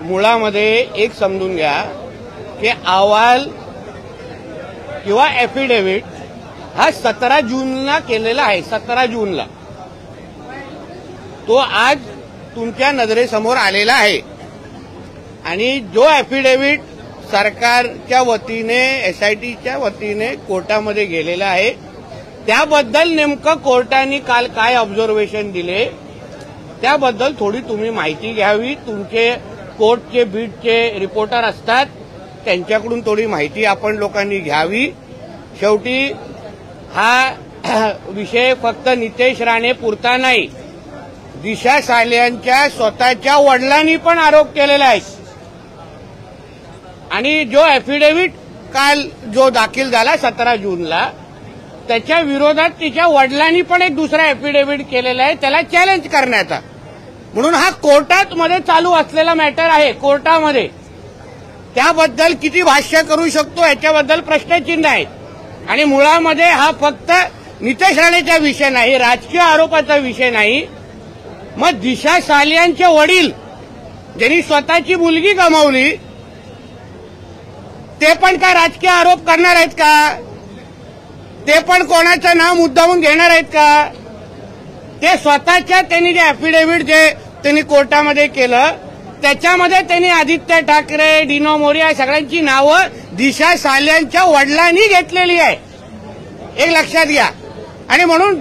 मुळामध्ये एक समजून घ्या की अहवाल किंवा ॲफिडेव्हिट हा 17 जूनला केलेला आहे. 17 जूनला तो आज तुमच्या नजरेसमोर आलेला आहे. आणि जो ॲफिडेव्हिट सरकारच्या वतीने एसआयटीच्या वतीने कोर्टामध्ये गेलेला आहे त्याबद्दल नेमकं कोर्टाने काल काय ऑब्झर्वेशन दिले त्याबद्दल थोडी तुम्ही माहिती घ्यावी. तुमचे कोर्टचे बीटचे रिपोर्टर असतात त्यांच्याकडून थोडी माहिती आपण लोकांनी घ्यावी. शेवटी हा विषय फक्त नितेश राणे पुरता नाही, दिशा सालियांच्या स्वतःच्या वडिलांनी पण आरोप केलेला आहे. आणि जो ॲफिडेव्हिट काल जो दाखल झाला 17 जूनला त्याच्या विरोधात तिच्या वडिलांनी पण एक दुसरा ॲफिडेव्हिट केलेला आहे त्याला चॅलेंज करण्याचा. म्हणून हा कोर्टात मध्ये चालू असलेला मॅटर आहे. कोर्टामध्ये त्याबद्दल किती भाष्य करू शकतो याच्याबद्दल प्रश्नचिन्ह आहे. आणि मुळामध्ये हा फक्त नितेश राणेचा विषय नाही, राजकीय आरोपाचा विषय नाही. मग दिशा सालियांचे वडील ज्यांनी स्वतःची मुलगी गमावली ते पण काय राजकीय आरोप करणार आहेत का? ते पण कोणाचं नाव मुद्दामून घेणार आहेत का? ते स्वतःच्या त्यांनी जे ॲफिडेव्हिट जे त्यांनी कोर्टामध्ये केलं त्याच्यामध्ये त्यांनी आदित्य ठाकरे, डिनो मोरिया सगळ्यांची नावं दिशा सालियांच्या वडिलांनी घेतलेली आहे. एक लक्षात घ्या. आणि म्हणून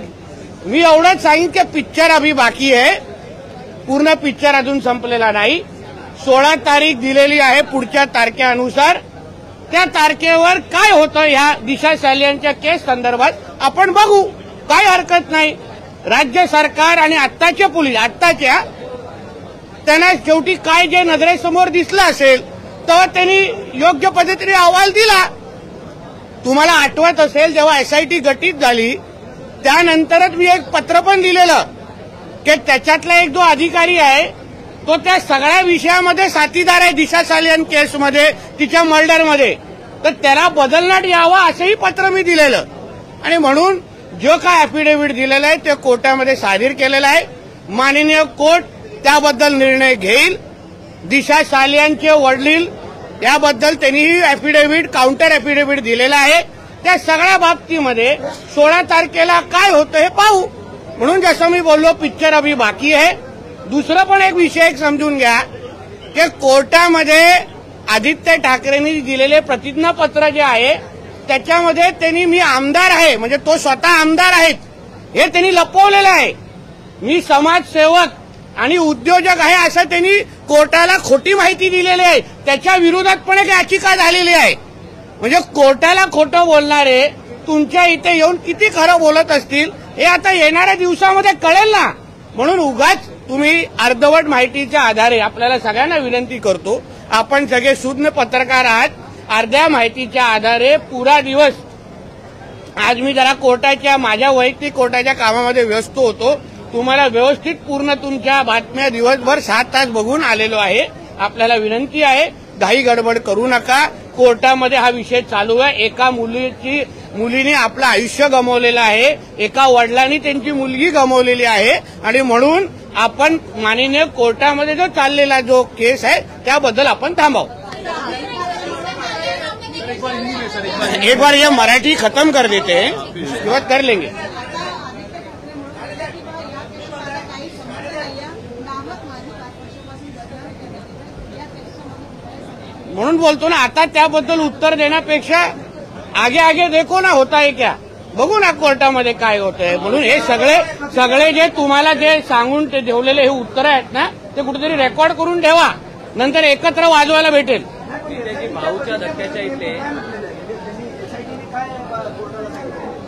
मी एवढंच सांगेन की पिक्चर अभी बाकी आहे, पूर्ण पिक्चर अजून संपलेला नाही. 16 तारीख दिलेली आहे. पुढच्या तारखेनुसार त्या तारखेवर काय होतं ह्या दिशा सालियांच्या केस संदर्भात आपण बघू, काय हरकत नाही. राज्य सरकार आणि आत्ताचे पोलीस आत्ताच्या त्यांना शेवटी काय जे नजरेसमोर दिसलं असेल तेव्हा त्यांनी योग्य पद्धतीने अहवाल दिला. तुम्हाला आठवत असेल जेव्हा एसआयटी गठीत झाली त्यानंतरच मी एक पत्र पण दिलेलं की त्याच्यातला एक जो अधिकारी आहे तो त्या सगळ्या विषयामध्ये साथीदार आहे दिशा सालियन केसमध्ये, तिच्या मर्डरमध्ये, तर त्याला बदलण्यात यावं असंही पत्र मी दिलेलं. आणि म्हणून जो काय ॲफिडेव्हिट दिलेलं आहे ते कोर्टामध्ये सादर केलेलं आहे. माननीय कोर्ट त्याबद्दल निर्णय घेईल. दिशा सालियांचे वडील याबद्दल त्यांनी ॲफिडेव्हिट काउंटर ॲफिडेव्हिट दिलेला आहे. त्या सगळ्या बाबतीमध्ये 16 तारखेला काय होतं हे पाहू. म्हणून जसं मी बोललो पिक्चर अभी बाकी आहे. दुसरं पण एक विषय समजून घ्या की कोर्टामध्ये आदित्य ठाकरेंनी दिलेले प्रतिज्ञापत्र जे आहे त्याच्यामध्ये त्यांनी मी आमदार आहे म्हणजे तो स्वतः आमदार आहेत हे त्यांनी लपवलेलं आहे. मी समाजसेवक आणि उद्योजक आहे असं त्यांनी कोर्टाला खोटी माहिती दिलेली आहे. त्याच्या विरोधात पण एक याचिका झालेली आहे. म्हणजे कोर्टाला खोटं बोलणारे तुमच्या इथे येऊन किती खरं बोलत असतील हे आता येणाऱ्या दिवसामध्ये कळेल ना. म्हणून उगाच तुम्ही अर्धवट माहितीच्या आधारे आपल्याला सगळ्यांना विनंती करतो, आपण सगळे सुज्ञ पत्रकार आहात, अर्ध्या माहितीच्या आधारे पुरा दिवस आज मी जरा कोर्टाच्या माझ्या वैयक्तिक कोर्टाच्या कामामध्ये व्यस्त होतो. तुम्हाला व्यवस्थित पूर्ण तुमच्या बातम्या दिवसभर 7 तास बघून आलेलो आहे. आपल्याला विनंती आहे घाई गडबड करू नका. कोर्टामध्ये हा विषय चालू आहे. एका मुलीने आपलं आयुष्य गमावलेलं आहे, एका वडिलांनी त्यांची मुलगी गमावलेली आहे. आणि म्हणून आपण माननीय कोर्टामध्ये जो चाललेला जो केस आहे त्याबद्दल आपण थांबाव. एक बार ये मराठी खत्म कर देते हैं उसके बाद कर लेंगे. म्हणून बोलतो ना आता त्याबद्दल उत्तर देण्यापेक्षा आगे आगे देखो ना होता है क्या, बघू ना कोर्टामध्ये काय होतंय. म्हणून हे सगळे जे तुम्हाला जे सांगून ते ठेवलेले हे उत्तर आहेत ना ते कुठेतरी रेकॉर्ड करून ठेवा, नंतर एकत्र वाजवायला भेटेल. भाऊच्या धक्क्याच्या इथे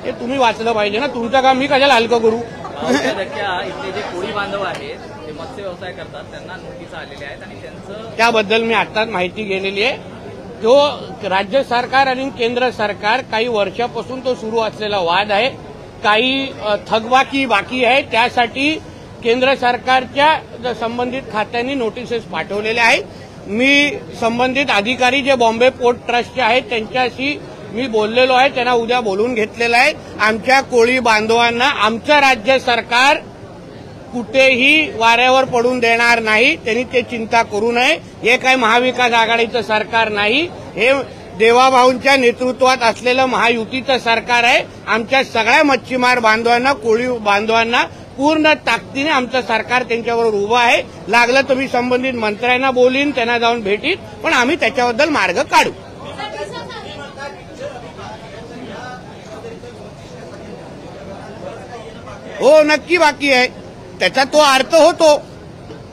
हे तुम्ही वाचलं पाहिजे ना. तुमचं काम मी कशाला हलकं करू. भाऊच्या धक्क्या इथले जे कोळी बांधव आहेत ते मत्स्य व्यवसाय करतात त्यांना नोटीस आलेल्या आहेत आणि त्यांचं त्याबद्दल मी आताच माहिती गेलेली आहे. जो राज्य सरकार आणि केंद्र सरकार काही वर्षापासून तो सुरू असलेला वाद आहे. काही थकबाकी बाकी आहे त्यासाठी केंद्र सरकारच्या संबंधित खात्यांनी नोटिसेस पाठवलेल्या आहेत. मी संबंधित अधिकारी जे बॉम्बे पोर्ट ट्रस्टचे आहेत त्यांच्याशी मी बोललेलो आहे, त्यांना उद्या बोलून घेतलेलं आहे. आमच्या कोळी बांधवांना आमचं राज्य सरकार कुठेही वाऱ्यावर पडून देणार नाही. त्यांनी ते चिंता करू नये. हे काय महाविकास आघाडीचं सरकार नाही, हे देवाभाऊंच्या नेतृत्वात असलेलं महायुतीचं सरकार आहे. आमच्या सगळ्या मच्छीमार बांधवांना, कोळी बांधवांना पूर्ण ताकदीने आमचं सरकार त्यांच्याबरोबर उभं आहे. लागलं तर मी संबंधित मंत्र्यांना बोलीन, त्यांना जाऊन भेटीन, पण आम्ही त्याच्याबद्दल मार्ग काढू. हो, नक्की बाकी आहे. त्याचा तो अर्थ होतो,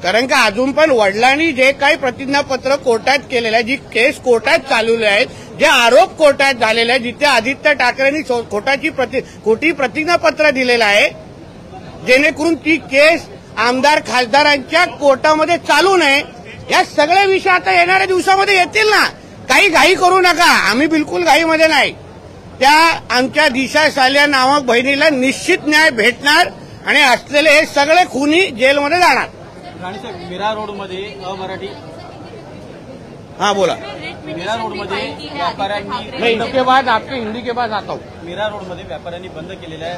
कारण का अजून पण वडिलांनी जे काही प्रतिज्ञापत्र कोर्टात केलेलं आहे, जी केस कोर्टात चालवली आहेत, जे आरोप कोर्टात झालेले आहेत, जिथे आदित्य ठाकरेंनी खोटी प्रतिज्ञापत्र दिलेलं आहे, जेणेकरून ती केस आमदार खासदारांच्या कोर्टामध्ये चालू नये. या सगळे विषय आता येणाऱ्या दिवसामध्ये येतील ना. काही घाई करू नका. आम्ही बिलकुल घाईमध्ये नाही. त्या आमच्या दिशा साल्या नामक बहिणीला निश्चित न्याय भेटणार आणि असलेले हे सगळे खुनी जेलमध्ये जाणार. राणीसाहेब, मीरा रोडमध्ये अमराठी, हाँ बोला. मीरा रोडमध्ये व्यापाऱ्यांनी, मैं इनके बाद आपके हिंदी के बाद आता हूँ. मीरा रोडमध्ये व्यापाऱ्यांनी बंद केलेलं आहे.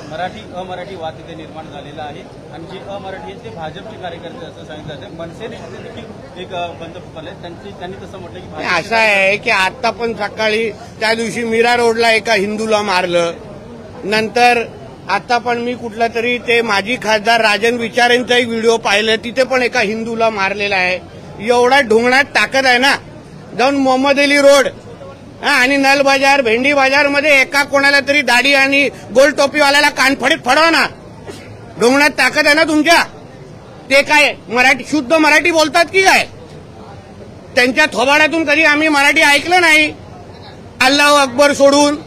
अमराठी वाद तिथे निर्माण झालेला आहे आणि जे अमराठी आहेत ते भाजपचे कार्यकर्ते असं सांगितलं जातं. मनसेने देखील एक बंद पुकारले. त्यांनी तसं म्हटलं की असं आहे की आता पण सकाळी त्या दिवशी मीरा रोडला एका हिंदूला मारलं. नंतर आता पण मी कुठला तरी ते माजी खासदार राजन विचारेंचा एक व्हिडिओ पाहिलं, तिथे पण एका हिंदूला मारलेला आहे. एवढा ढोंगणात ताकद आहे ना. जाऊन मोहम्मद अली रोड आणि नल बाजार, भेंडी बाजारमध्ये एका कोणाला तरी दाढी आणि गोल टोपीवाल्याला कानफडीत फडवा ना. ढोंगणात ताकद आहे ना तुमच्या. ते काय मराठी, शुद्ध मराठी बोलतात की काय? त्यांच्या थोबाड्यातून कधी आम्ही मराठी ऐकलं नाही. अल्लाह अकबर सोडून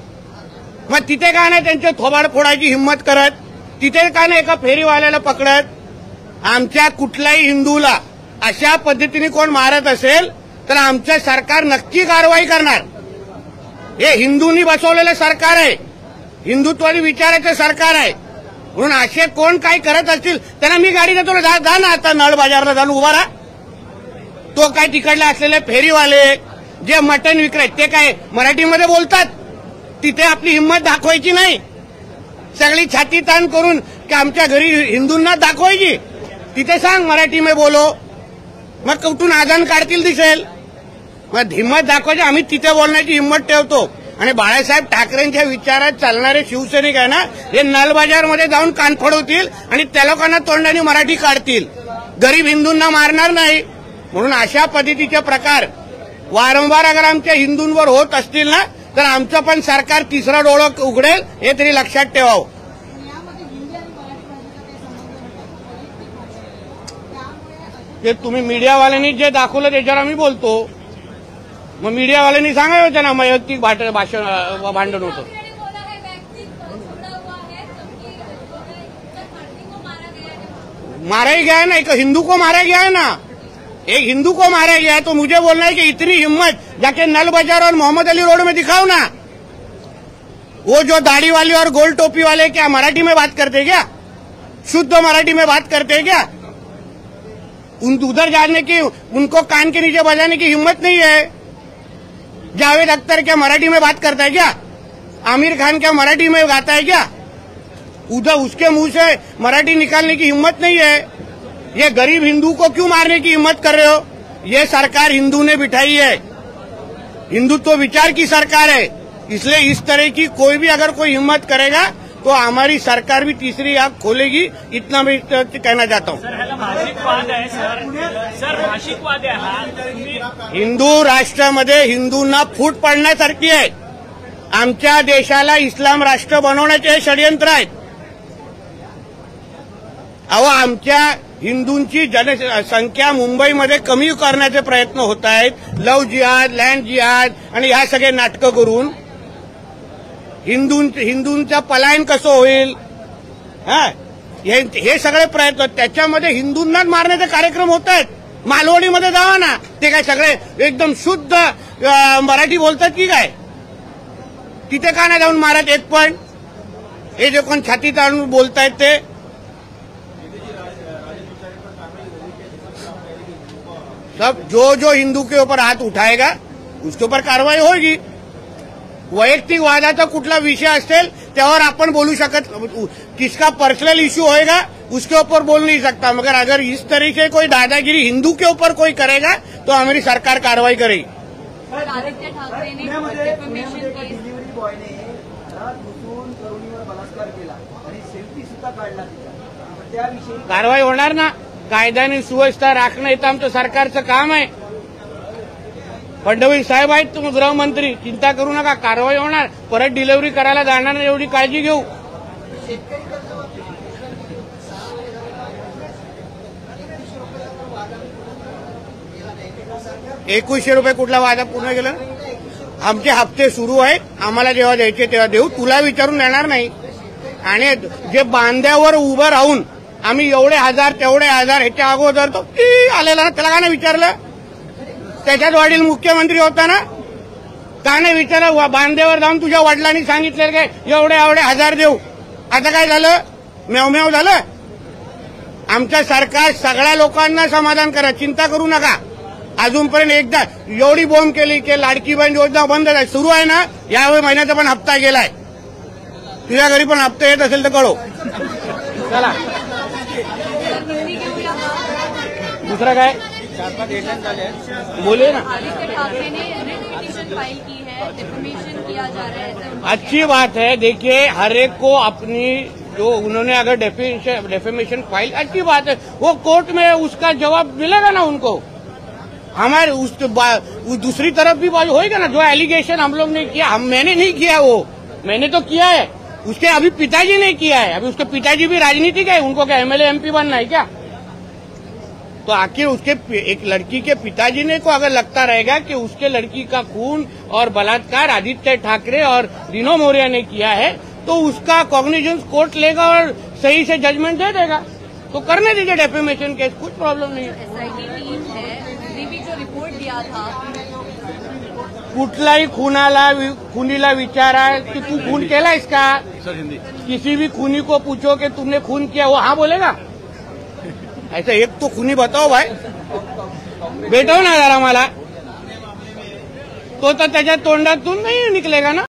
मग तिथे काय नाही त्यांचे थोबाड फोडायची हिंमत करत. तिथे काय नाही एका फेरीवाल्याला पकडत. आमच्या कुठल्याही हिंदूला अशा पद्धतीने कोण मारत असेल तर आमचं सरकार नक्की कारवाई करणार. हे हिंदूंनी बसवलेलं सरकार आहे, हिंदुत्वादी विचाराचं सरकार आहे. म्हणून असे कोण काय करत असतील त्यांना मी गाडी देतो, जा ना आता नळ बाजारला जाऊन उभा राहा. तो काय तिकडले असलेले फेरीवाले जे मटण विक्रेत ते काय मराठीमध्ये बोलतात. तिथे आपली हिंमत दाखवायची नाही. सगळी छाती ताण करून की आमच्या घरी हिंदूंना दाखवायची. तिथे सांग मराठी में बोलो, मग कुठून आजान काढतील दिसेल. मग हिंमत दाखवायची, आम्ही तिथे बोलण्याची हिंमत ठेवतो. आणि बाळासाहेब ठाकरेंच्या विचारात चालणारे शिवसैनिक आहे ना, हे नलबाजारमध्ये जाऊन कान फोडवतील आणि त्या लोकांना तोंडाने मराठी काढतील. गरीब हिंदूंना मारणार नाही. म्हणून अशा पद्धतीचे प्रकार वारंवार अगर आमच्या हिंदूंवर होत असतील ना तर आमचं पण सरकार तिसरा डोळं उघडेल, हे तरी लक्षात ठेवावं. ते तुम्ही मीडियावाल्यांनी जे दाखवलं त्याच्यावर आम्ही बोलतो. मग मीडियावाल्यांनी सांगायचं त्यांना वैयक्तिक भांडण होतं. मारा ही गया है ना, एक हिंदू को मारा गया है ना, एक हिंदू को मारा गया है. तो मुझे बोलना है कि इतनी हिम्मत जाके नल बाजार और मोहम्मद अली रोड में दिखाओ ना. वो जो दाढ़ी वाले और गोल टोपी वाले क्या मराठी में बात करते क्या? शुद्ध मराठी में बात करते क्या? उधर जाने की, उनको कान के नीचे बजाने की हिम्मत नहीं है. जावेद अख्तर क्या मराठी में बात करता है क्या? आमिर खान क्या मराठी में गाता है क्या? उधर उसके मुंह से मराठी निकालने की हिम्मत नहीं है. ये गरीब हिंदू को क्यों मारने की हिम्मत कर रहे हो? ये सरकार हिंदू ने बिठाई है, हिंदुत्व विचार की सरकार है. इसलिए इस तरह की कोई भी अगर कोई हिम्मत करेगा तो हमारी सरकार भी तीसरी आंख खोलेगी. इतना मैं कहना चाहता हूँ. हिंदू राष्ट्रामध्ये हिंदूंना फूट पडण्यासारखी आहे. आमच्या देशाला इस्लाम राष्ट्र बनवण्याचे हे षडयंत्र आहेत. अहो, आमच्या हिंदूंची जनसंख्या मुंबईमध्ये कमी करण्याचे प्रयत्न होत आहेत. लव्ह जिहाद, लँड जिहाद आणि ह्या सगळे नाटकं करून हिंदूंचं पलायन कसं होईल, हे सगळे प्रयत्न, त्याच्यामध्ये हिंदूंनाच मारण्याचे कार्यक्रम होत आहेत. मालवणीमध्ये जावा ना, ते काय सगळे एकदम शुद्ध मराठी बोलतात की काय? तिथे का नाही जाऊन मारत एक पण? हे जे कोण छाती ताणून बोलतायत ते सब जो हिंदू के ऊपर हाथ उठाएगा उसके ऊपर कारवाई होगी. वैयक्तिक वादाचा कुठला विषय असेल त्यावर आपण बोलू शकत, किसका पर्सनल इश्यू होएगा उसके ऊपर बोल नहीं सकता, मगर अगर इस तरीके से कोई दादागिरी हिंदू के ऊपर कोई करेगा तो हमारी सरकार कार्रवाई करेगी। सर, आदित्य ठाकरे ने डिफेमेशन केस डिलिव्हरी बॉयने घरात घुसून तरुणीवर बलात्कार केला आणि सेल्फी सुद्धा काढला तिचा, त्याविषयी कारवाई होणार ना, कायद्याने सुव्यवस्था राखणं हे तर आमचं सरकारचं काम आहे। फडणवीस साहेब आहेत तुम्ही गृहमंत्री, चिंता करू नका, कारवाई होणार, परत डिलिव्हरी करायला जाणार नाही एवढी काळजी घेऊ। ₹2100 कुठला वादा पूर्ण केला? आमचे हप्ते सुरू आहेत, आम्हाला जेव्हा द्यायचे तेव्हा देऊ, तुला विचारून देणार नाही। आणि जे बांध्यावर उभं राहून आम्ही एवढे हजार तेवढे हजार ह्याच्या अगोदर तो आलेला ना, त्याला का नाही विचारलं? त्याच्यात वडील मुख्यमंत्री होता ना, का नाही विचारलं? बांध्यावर जाऊन तुझ्या वडिलांनी सांगितलं काय एवढे एवढे हजार देऊ, आता काय झालं? मेवमेव झालं? आमचं सरकार सगळ्या लोकांना समाधान करा, चिंता करू नका। अजूनपर्यंत एकदा एवढी बोंब केली की लाडकी बहीण योजना बंद आहे, सुरू आहे ना, यावेळी महिन्याचा पण हप्ता गेलाय। तुझ्या घरी पण हप्ता येत असेल तर कळव। चला दुसरा काय 4-5 हेडलाईन झाले आहेत। बोले ना। आदित्य ठाकरे ने रिट पिटीशन फाइल की है, डिफेमेशन किया जा रहा है, ऐसा अच्छी बात है। देखिए, हर एक को अपनी जो उन्होंने अगर डेफेमेशन फाइल, अच्छी बात है, वो कोर्ट में उसका जवाब मिलेगा ना उनको। हमारे उस दूसरी तरफ भी बात होएगा ना, जो एलिगेशन हम लोग ने किया, मैंने नहीं किया, वो मैंने तो किया है, उसके अभी पिताजी ने किया है। अभी उसके पिताजी भी राजनीतिक है, उनको क्या एमएलए एमपी बनना है क्या? तो आखिर उसके एक लड़की के पिताजी ने को अगर लगता रहेगा कि उसके लड़की का खून और बलात्कार आदित्य ठाकरे और रीनो मौर्य ने किया है, तो उसका कॉग्निजेंस कोर्ट लेगा और सही से जजमेंट दे देगा, तो करने दीजिए डेफेमेशन केस, कुछ प्रॉब्लम नहीं है। एसआईटी टीम है, उसने भी जो रिपोर्ट दिया था, कुठलाही खुनीला विचारा कि तू खून केला इसका, किसी भी खूनी को पूछो कि तुमने खून किया, वो हाँ बोलेगा? ऐसा एक तो खूनी बताओ भाई, भेटव ना जरा मला, तो तर त्याच्या तोंडातून नाही निकलेगा ना।